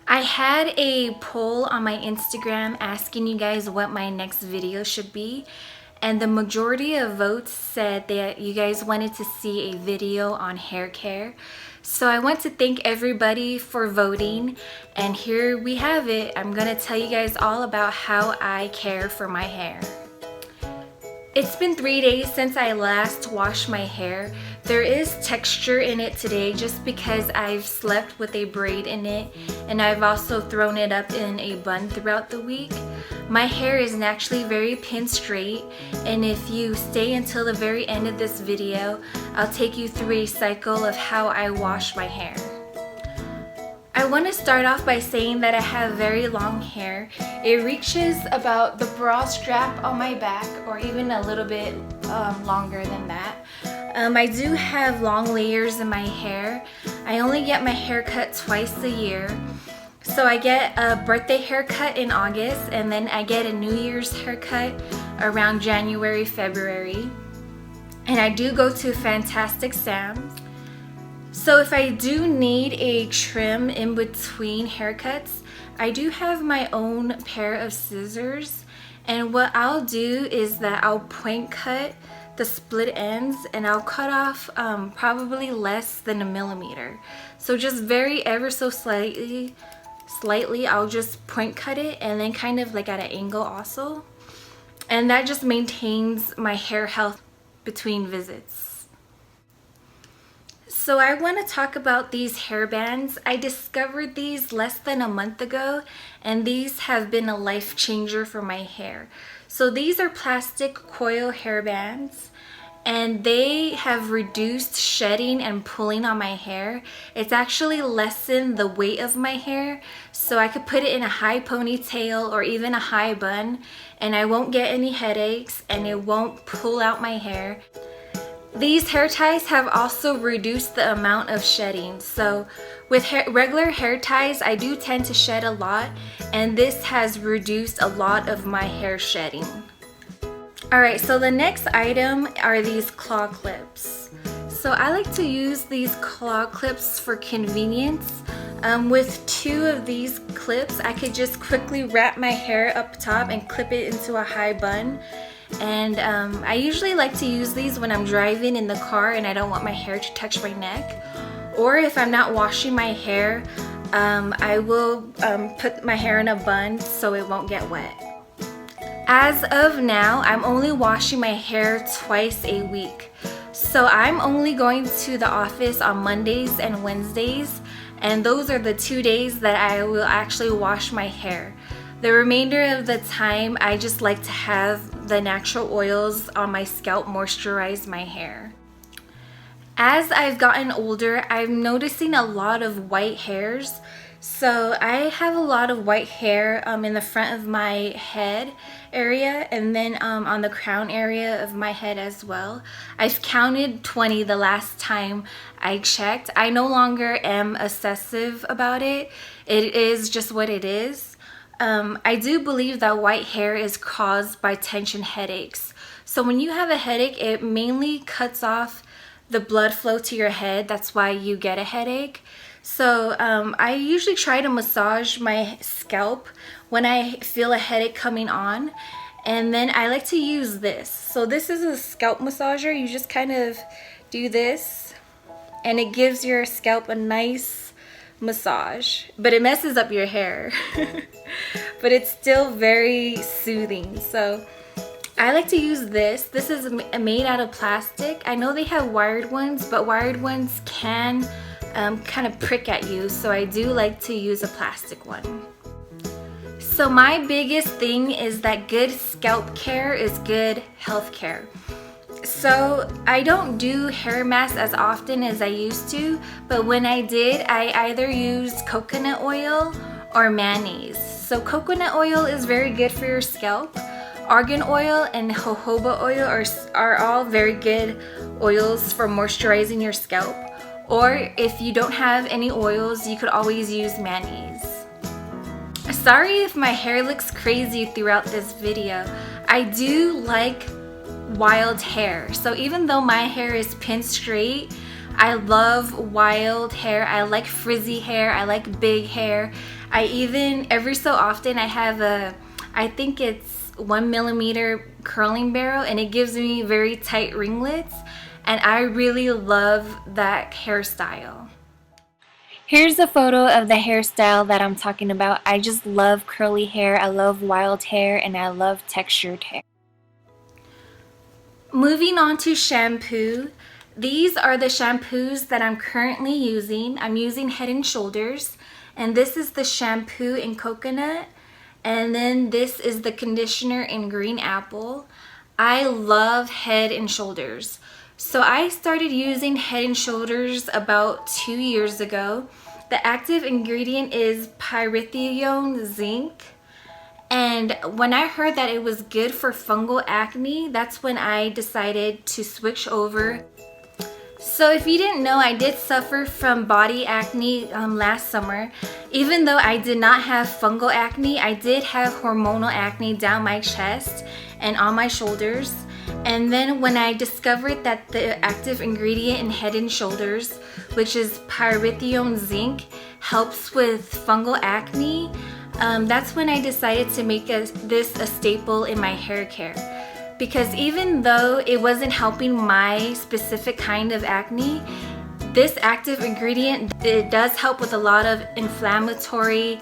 I had a poll on my Instagram asking you guys what my next video should be, and the majority of votes said that you guys wanted to see a video on hair care. So I want to thank everybody for voting, and here we have it. I'm gonna tell you guys all about how I care for my hair. It's been 3 days since I last washed my hair. There is texture in it today just because I've slept with a braid in it, and I've also thrown it up in a bun throughout the week. My hair is naturally very pin straight, and if you stay until the very end of this video, I'll take you through a cycle of how I wash my hair. I want to start off by saying that I have very long hair. It reaches about the bra strap on my back, or even a little bit longer than that. I do have long layers in my hair. I only get my hair cut twice a year. So I get a birthday haircut in August, and then I get a New Year's haircut around January, February. And I do go to Fantastic Sam's. So if I do need a trim in between haircuts, I do have my own pair of scissors, and what I'll do is that I'll point cut the split ends, and I'll cut off probably less than a millimeter. So just ever so slightly I'll just point cut it, and then kind of like at an angle also, and that just maintains my hair health between visits. So I want to talk about these hair bands. I discovered these less than a month ago, and these have been a life changer for my hair. So these are plastic coil hair bands, and they have reduced shedding and pulling on my hair. It's actually lessened the weight of my hair, so I could put it in a high ponytail or even a high bun, and I won't get any headaches, and it won't pull out my hair. These hair ties have also reduced the amount of shedding. So with regular hair ties, I do tend to shed a lot, and this has reduced a lot of my hair shedding. Alright, so the next item are these claw clips. So I like to use these claw clips for convenience. With 2 of these clips, I could just quickly wrap my hair up top and clip it into a high bun. And I usually like to use these when I'm driving in the car and I don't want my hair to touch my neck. Or if I'm not washing my hair, I will put my hair in a bun so it won't get wet. As of now, I'm only washing my hair twice a week. So I'm only going to the office on Mondays and Wednesdays, and those are the 2 days that I will actually wash my hair. The remainder of the time, I just like to have the natural oils on my scalp moisturize my hair. As I've gotten older, I'm noticing a lot of white hairs. So I have a lot of white hair in the front of my head area, and then on the crown area of my head as well. I've counted 20 the last time I checked. I no longer am obsessive about it. It is just what it is. I do believe that white hair is caused by tension headaches. So when you have a headache, it mainly cuts off the blood flow to your head. That's why you get a headache. So I usually try to massage my scalp when I feel a headache coming on. And then I like to use this. So this is a scalp massager. You just kind of do this, and it gives your scalp a nice massage, but it messes up your hair. But it's still very soothing. So I like to use this. This is made out of plastic. I know they have wired ones, but wired ones can kind of prick at you, so I do like to use a plastic one. So my biggest thing is that good scalp care is good health care. So I don't do hair masks as often as I used to, but when I did, I either used coconut oil or mayonnaise. So coconut oil is very good for your scalp. Argan oil and jojoba oil are all very good oils for moisturizing your scalp. Or if you don't have any oils, you could always use mayonnaise. Sorry if my hair looks crazy throughout this video. I do like wild hair. So even though my hair is pin straight, I love wild hair. I like frizzy hair. I like big hair. I even, every so often, I have I think it's 1mm curling barrel, and it gives me very tight ringlets, and I really love that hairstyle. Here's a photo of the hairstyle that I'm talking about. I just love curly hair, I love wild hair, and I love textured hair. Moving on to shampoo. These are the shampoos that I'm currently using. I'm using Head and Shoulders, and this is the shampoo in coconut, and then this is the conditioner in green apple. I love Head and Shoulders. So I started using Head and Shoulders about 2 years ago. The active ingredient is pyrithione zinc. And when I heard that it was good for fungal acne, that's when I decided to switch over. So if you didn't know, I did suffer from body acne last summer. Even though I did not have fungal acne, I did have hormonal acne down my chest and on my shoulders. And then when I discovered that the active ingredient in Head and Shoulders, which is pyrithione zinc, helps with fungal acne, that's when I decided to make this a staple in my hair care. Because even though it wasn't helping my specific kind of acne, this active ingredient, it does help with a lot of inflammatory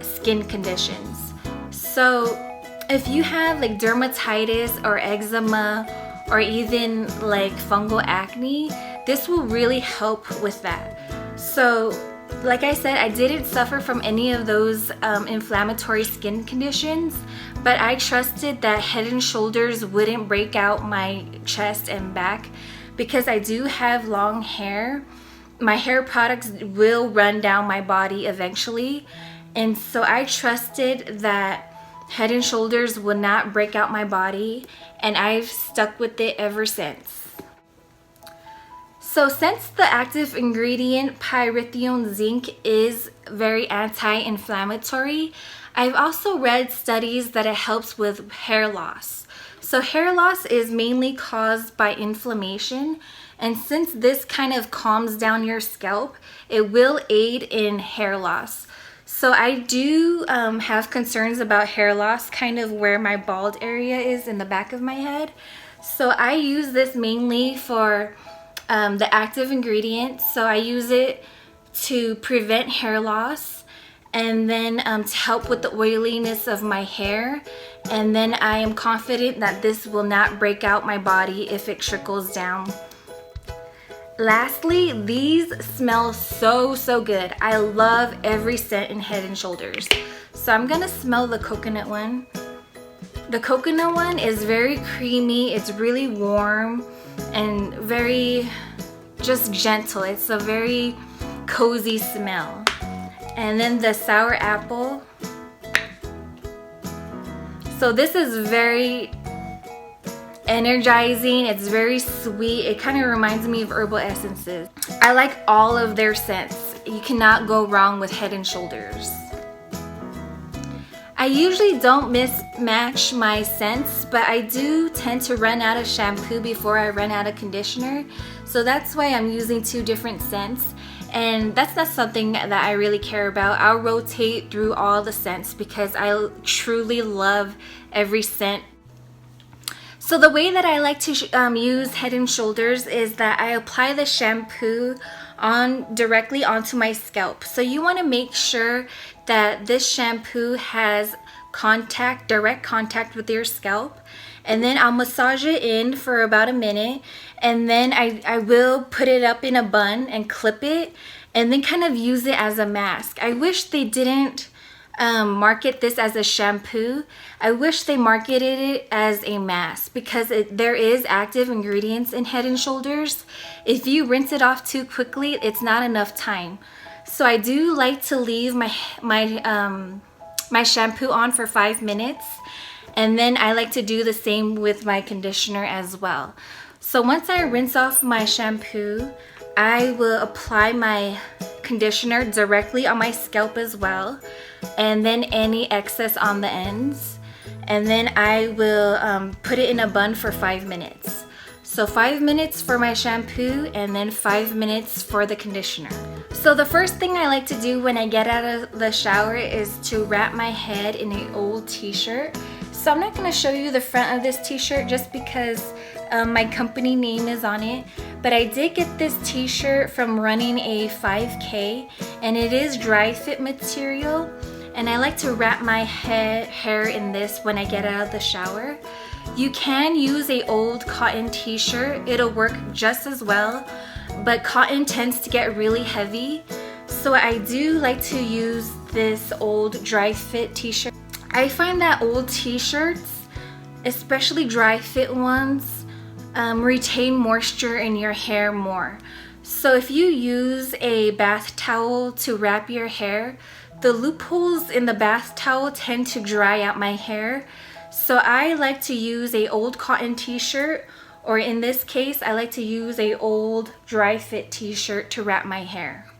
skin conditions. So if you have like dermatitis or eczema or even like fungal acne, this will really help with that. So like I said, I didn't suffer from any of those inflammatory skin conditions, but I trusted that Head and Shoulders wouldn't break out my chest and back because I do have long hair. My hair products will run down my body eventually, and so I trusted that Head and Shoulders would not break out my body, and I've stuck with it ever since. So since the active ingredient pyrithione zinc is very anti-inflammatory, I've also read studies that it helps with hair loss. So hair loss is mainly caused by inflammation, and since this kind of calms down your scalp, it will aid in hair loss. So I do have concerns about hair loss, kind of where my bald area is in the back of my head. So I use this mainly for the active ingredient. So I use it to prevent hair loss, and then to help with the oiliness of my hair. And then I am confident that this will not break out my body if it trickles down. Lastly, these smell so good. I love every scent in Head and Shoulders. So I'm gonna smell the coconut one. The coconut one is very creamy, it's really warm and very just gentle. It's a very cozy smell. And then the sour apple. So this is very energizing, it's very sweet. It kind of reminds me of herbal essences. I like all of their scents. You cannot go wrong with Head and Shoulders. I usually don't mismatch my scents, but I do tend to run out of shampoo before I run out of conditioner. So that's why I'm using 2 different scents. And that's not something that I really care about. I'll rotate through all the scents because I truly love every scent. So the way that I like to use Head and Shoulders is that I apply the shampoo directly onto my scalp. So you want to make sure that this shampoo has direct contact with your scalp, and then I'll massage it in for about a minute, and then I will put it up in a bun and clip it, and then kind of use it as a mask. I wish they didn't market this as a shampoo. I wish they marketed it as a mask because there is active ingredients in Head and Shoulders. If you rinse it off too quickly, it's not enough time. So I do like to leave my shampoo on for 5 minutes, and then I like to do the same with my conditioner as well. So once I rinse off my shampoo, I will apply my conditioner directly on my scalp as well, and then any excess on the ends, and then I will put it in a bun for 5 minutes. So 5 minutes for my shampoo and then 5 minutes for the conditioner. So the first thing I like to do when I get out of the shower is to wrap my head in an old t-shirt. So I'm not going to show you the front of this t-shirt just because my company name is on it. But I did get this t-shirt from running a 5K, and it is dry fit material. And I like to wrap my hair in this when I get out of the shower. You can use a old cotton t-shirt, it'll work just as well, but cotton tends to get really heavy. So I do like to use this old dry fit t-shirt. I find that old t-shirts, especially dry fit ones, retain moisture in your hair more. So if you use a bath towel to wrap your hair, the loopholes in the bath towel tend to dry out my hair. So I like to use a old cotton t-shirt, or in this case, I like to use a old dry fit t-shirt to wrap my hair.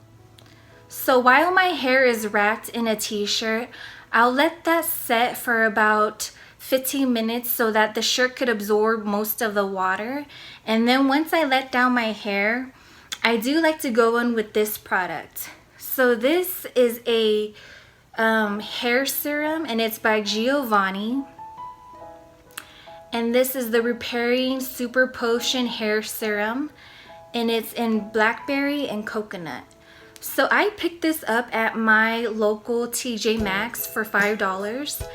So while my hair is wrapped in a t-shirt, I'll let that set for about 15 minutes so that the shirt could absorb most of the water. And then once I let down my hair, I do like to go in with this product. So this is a hair serum, and it's by Giovanni. And this is the Repairing Super Potion Hair Serum, and it's in Blackberry and coconut. So I picked this up at my local TJ Maxx for $5,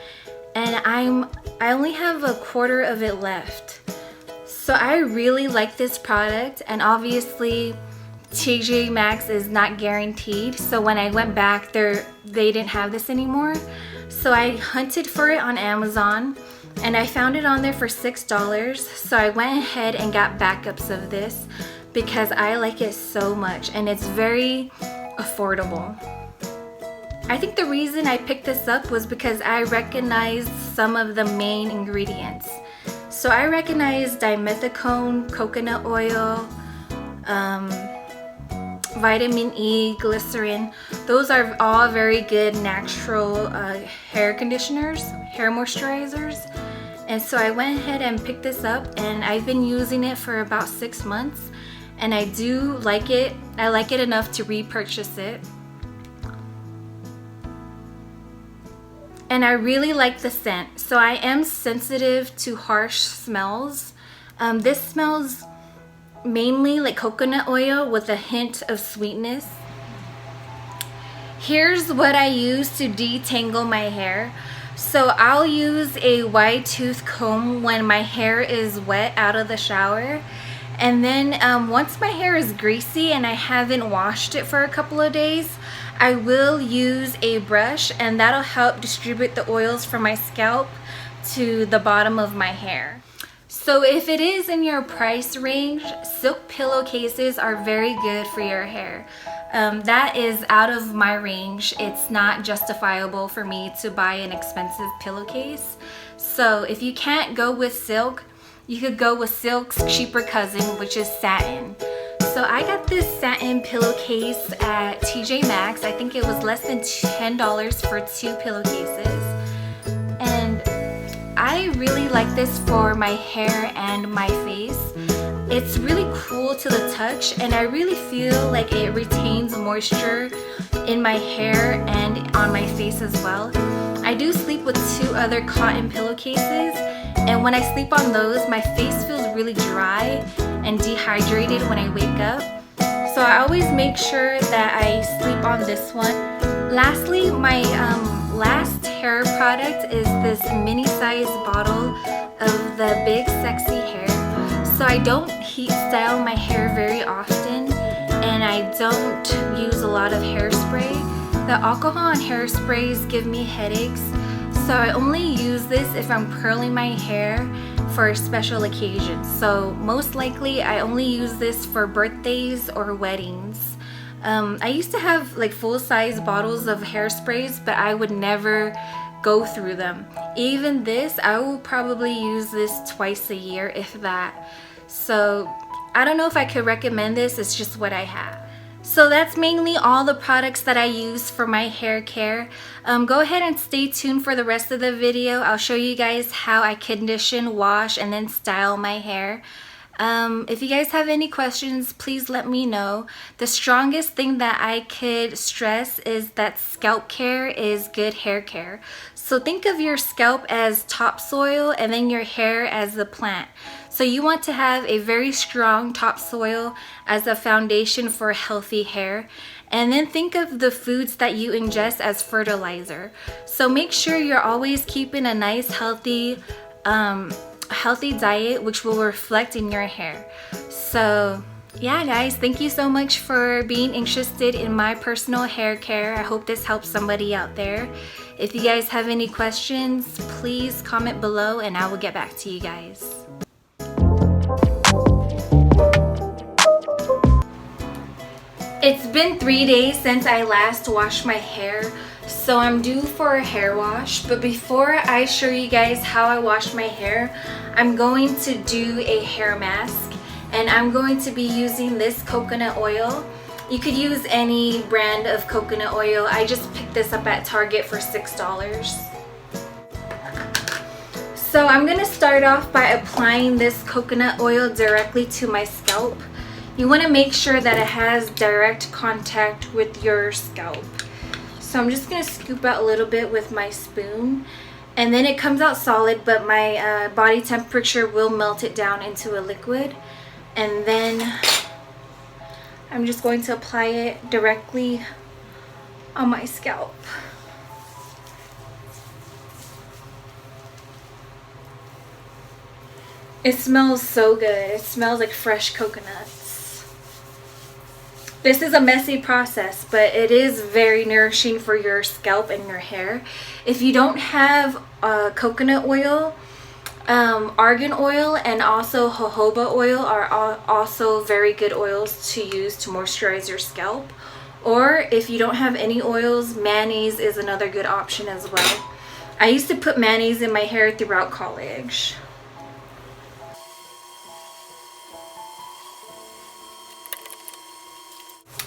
and I only have a quarter of it left. So I really like this product, and obviously TJ Maxx is not guaranteed. So when I went back there, they didn't have this anymore. So I hunted for it on Amazon, and I found it on there for $6. So I went ahead and got backups of this because I like it so much, and it's very affordable. I think the reason I picked this up was because I recognized some of the main ingredients. So I recognized dimethicone, coconut oil, vitamin E, glycerin. Those are all very good natural hair conditioners, hair moisturizers. And so I went ahead and picked this up, and I've been using it for about 6 months, and I do like it. I like it enough to repurchase it. And I really like the scent. So I am sensitive to harsh smells. This smells mainly like coconut oil with a hint of sweetness. Here's what I use to detangle my hair. So I'll use a wide tooth comb when my hair is wet out of the shower. And then once my hair is greasy and I haven't washed it for a couple of days, I will use a brush, and that'll help distribute the oils from my scalp to the bottom of my hair. So if it is in your price range, silk pillowcases are very good for your hair. That is out of my range. It's not justifiable for me to buy an expensive pillowcase. So if you can't go with silk, you could go with silk's cheaper cousin, which is satin. So I got this satin pillowcase at TJ Maxx. I think it was less than $10 for 2 pillowcases. And I really like this for my hair and my face. It's really cool to the touch, and I really feel like it retains moisture in my hair and on my face as well. I do sleep with 2 other cotton pillowcases, and when I sleep on those, my face feels really dry and dehydrated when I wake up. So I always make sure that I sleep on this one. Lastly, my last hair product is this mini size bottle of the Big Sexy Hair. So I don't heat style my hair very often, and I don't use a lot of hairspray. The alcohol and hairsprays give me headaches, so I only use this if I'm curling my hair for special occasions. So most likely I only use this for birthdays or weddings. I used to have like full-size bottles of hairsprays, but I would never go through them. Even this, I will probably use this twice a year, if that. So I don't know if I could recommend this, it's just what I have. So that's mainly all the products that I use for my hair care. Go ahead and stay tuned for the rest of the video. I'll show you guys how I condition, wash, and then style my hair. If you guys have any questions, please let me know. The strongest thing that I could stress is that scalp care is good hair care. So think of your scalp as topsoil and then your hair as the plant. So you want to have a very strong topsoil as a foundation for healthy hair. And then think of the foods that you ingest as fertilizer. So make sure you're always keeping a nice healthy diet, which will reflect in your hair. So yeah guys, thank you so much for being interested in my personal hair care. I hope this helps somebody out there. If you guys have any questions, please comment below and I will get back to you guys. It's been 3 days since I last washed my hair, so I'm due for a hair wash. But before I show you guys how I wash my hair, I'm going to do a hair mask, and I'm going to be using this coconut oil. You could use any brand of coconut oil. I just picked this up at Target for $6. So I'm going to start off by applying this coconut oil directly to my scalp. You want to make sure that it has direct contact with your scalp. So I'm just going to scoop out a little bit with my spoon, and then it comes out solid, but my body temperature will melt it down into a liquid. And then I'm just going to apply it directly on my scalp. It smells so good. It smells like fresh coconuts. This is a messy process, but it is very nourishing for your scalp and your hair. If you don't have coconut oil, argan oil and also jojoba oil are also very good oils to use to moisturize your scalp. Or if you don't have any oils, mayonnaise is another good option as well. I used to put mayonnaise in my hair throughout college.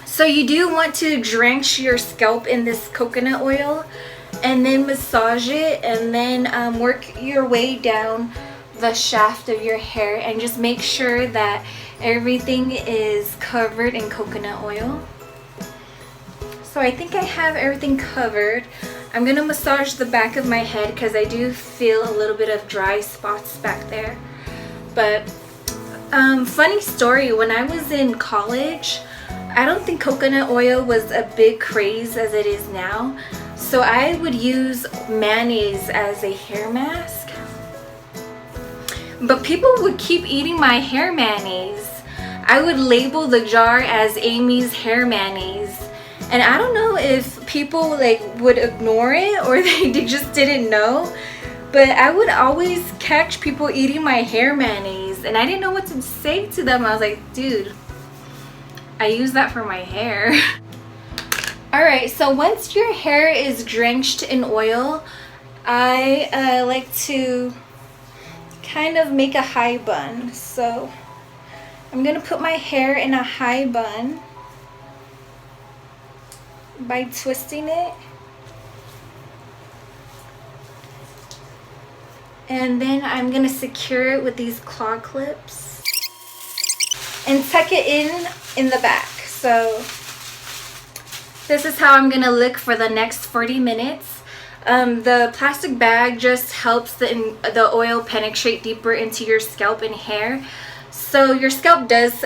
So you do want to drench your scalp in this coconut oil and then massage it, and then work your way down the shaft of your hair and just make sure that everything is covered in coconut oil. So I think I have everything covered. I'm gonna massage the back of my head because I do feel a little bit of dry spots back there. But funny story, when I was in college, I don't think coconut oil was a big craze as it is now. So I would use mayonnaise as a hair mask. But people would keep eating my hair mayonnaise. I would label the jar as Amy's hair mayonnaise. And I don't know if people would ignore it or they just didn't know. But I would always catch people eating my hair mayonnaise and I didn't know what to say to them. I was like, dude, I use that for my hair. Alright, so once your hair is drenched in oil, I like to kind of make a high bun. So I'm going to put my hair in a high bun by twisting it. And then I'm going to secure it with these claw clips and tuck it in the back. So this is how I'm going to look for the next 40 minutes. The plastic bag just helps the oil penetrate deeper into your scalp and hair. So your scalp does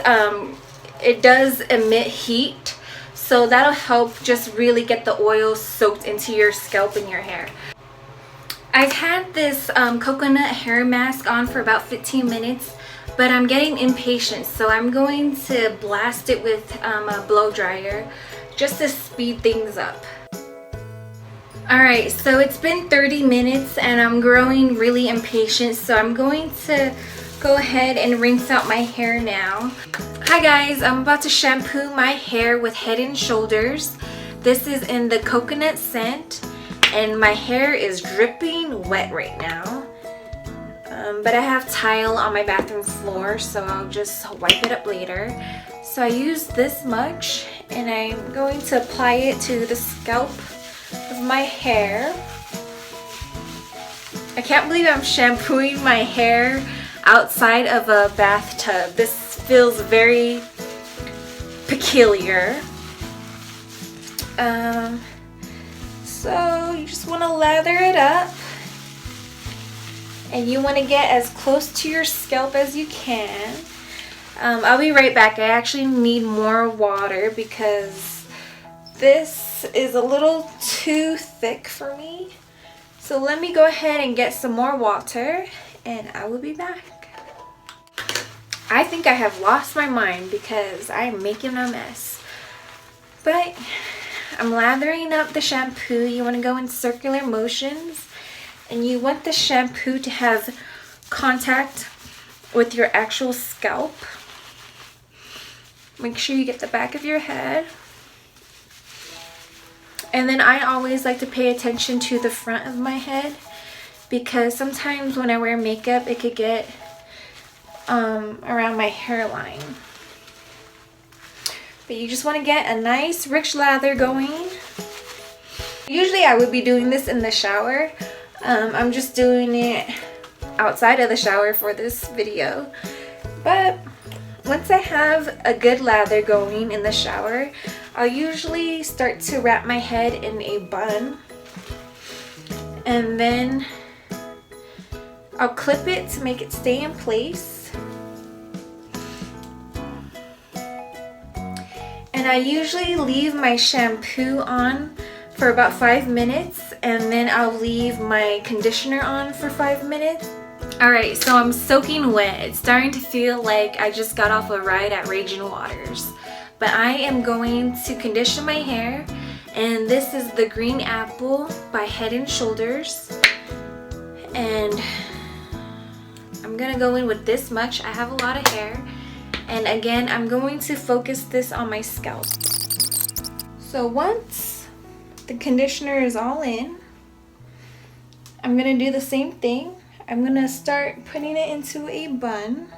emit heat. So that'll help just really get the oil soaked into your scalp and your hair. I've had this coconut hair mask on for about 15 minutes, but I'm getting impatient, so I'm going to blast it with a blow dryer just to speed things up. Alright, so it's been 30 minutes and I'm growing really impatient, so I'm going to go ahead and rinse out my hair now. Hi guys, I'm about to shampoo my hair with Head and Shoulders. This is in the coconut scent. And my hair is dripping wet right now, but I have tile on my bathroom floor, so I'll just wipe it up later. So I use this much and I'm going to apply it to the scalp of my hair. I can't believe I'm shampooing my hair outside of a bathtub. This feels very peculiar. So you just want to lather it up, and you want to get as close to your scalp as you can. I'll be right back. I actually need more water because this is a little too thick for me. So let me go ahead and get some more water, and I will be back. I think I have lost my mind because I am making a mess. But I'm lathering up the shampoo. You want to go in circular motions, and you want the shampoo to have contact with your actual scalp. Make sure you get the back of your head. And then I always like to pay attention to the front of my head, because sometimes when I wear makeup it could get around my hairline. But you just want to get a nice rich lather going. Usually I would be doing this in the shower. I'm just doing it outside of the shower for this video. But once I have a good lather going in the shower, I'll usually start to wrap my head in a bun. And then I'll clip it to make it stay in place. And I usually leave my shampoo on for about 5 minutes, and then I'll leave my conditioner on for 5 minutes. Alright, so I'm soaking wet. It's starting to feel like I just got off a ride at Raging Waters. But I am going to condition my hair, and this is the Green Apple by Head & Shoulders. And I'm gonna go in with this much. I have a lot of hair. And again, I'm going to focus this on my scalp. So once the conditioner is all in, I'm going to do the same thing. I'm going to start putting it into a bun.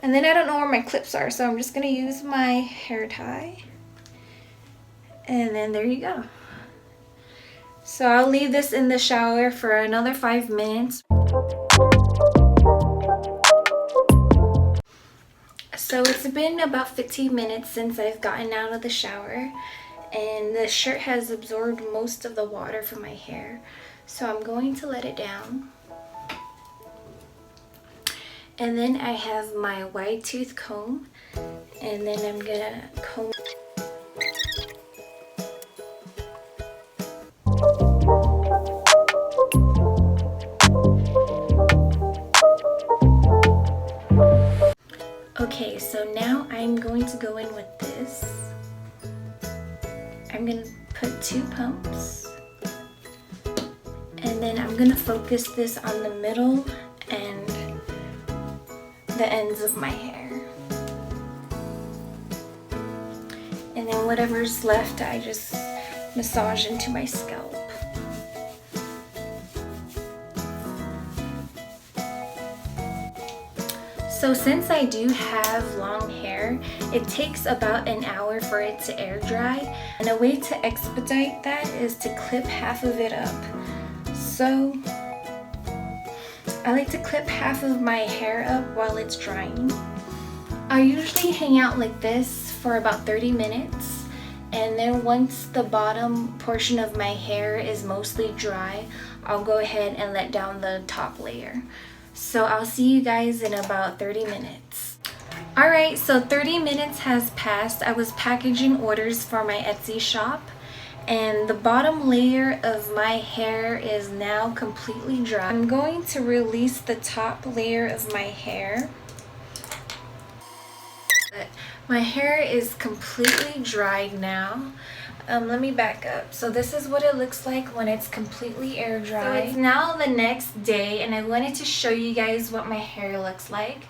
And then I don't know where my clips are, so I'm just going to use my hair tie. And then there you go. So I'll leave this in the shower for another 5 minutes. So it's been about 15 minutes since I've gotten out of the shower, and the shirt has absorbed most of the water from my hair. So I'm going to let it down. And then I have my wide tooth comb, and then I'm gonna comb. Okay, so now I'm going to go in with this. I'm going to put 2 pumps. And then I'm going to focus this on the middle and the ends of my hair. And then whatever's left, I just massage into my scalp. So since I do have long hair, it takes about an hour for it to air dry. And a way to expedite that is to clip half of it up. So I like to clip half of my hair up while it's drying. I usually hang out like this for about 30 minutes. And then once the bottom portion of my hair is mostly dry, I'll go ahead and let down the top layer. So I'll see you guys in about 30 minutes. Alright, so 30 minutes has passed. I was packaging orders for my Etsy shop, and the bottom layer of my hair is now completely dry. I'm going to release the top layer of my hair. My hair is completely dried now. Let me back up. So this is what it looks like when it's completely air dry. So it's now the next day, and I wanted to show you guys what my hair looks like.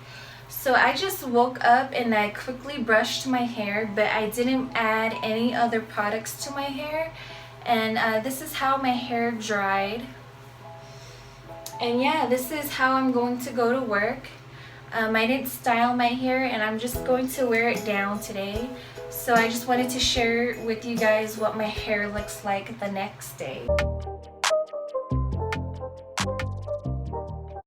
So I just woke up and I quickly brushed my hair, but I didn't add any other products to my hair. And this is how my hair dried. And yeah, this is how I'm going to go to work. I didn't style my hair, and I'm just going to wear it down today. So I just wanted to share with you guys what my hair looks like the next day.